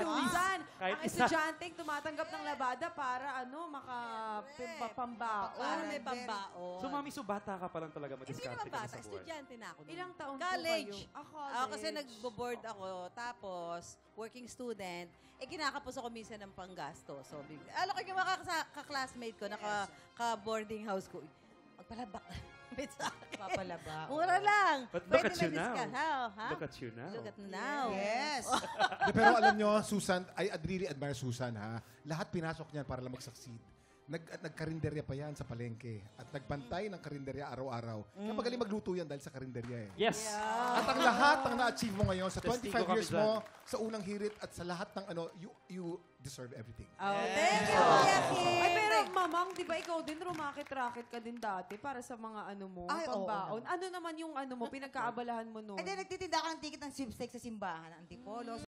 Susan, Kahit ang isa. estudyanteng tumatanggap ng labada para makapambaon. Para may pambaon. So, Mami, so bata ka pa lang talaga Hindi madiskarte naman ka bata, sa buhay. estudyante na ako. nun. Ilang taon College. po kayo? College. Kasi nagbo-board ako, tapos working student, kinakapos ako minsan ng panggasto. So, alam ko yung mga ka-classmate ko, naka-boarding house ko, magpalabak na sa akin. Papalaba. Mura lang. But look Pwede at you na now. discount. Ha? Look at you now. Look at now. Yes. Pero alam nyo, Susan, I really admire Susan, ha? Lahat pinasok niyan para lang mag-succeed. Nagkarinderya pa yan sa palengke. At nagbantay ng karinderya araw-araw. Kaya magaling magluto yan dahil sa karinderya eh. Yes. At ang lahat ng na-achieve mo ngayon, sa 25 Testigo kami years mo, sa unang hirit at sa lahat ng you deserve everything. Oh, Thank you, Kuya Kim. Ay, pero mamang, di ba ikaw din rumakit-rakit ka din dati para sa mga Ay, oo pambaon? naman. Ano naman yung mo, pinagkaabalahan mo noon? And then, nagtitinda ka ng ticket ng sweepstakes sa simbahan. Antipolo,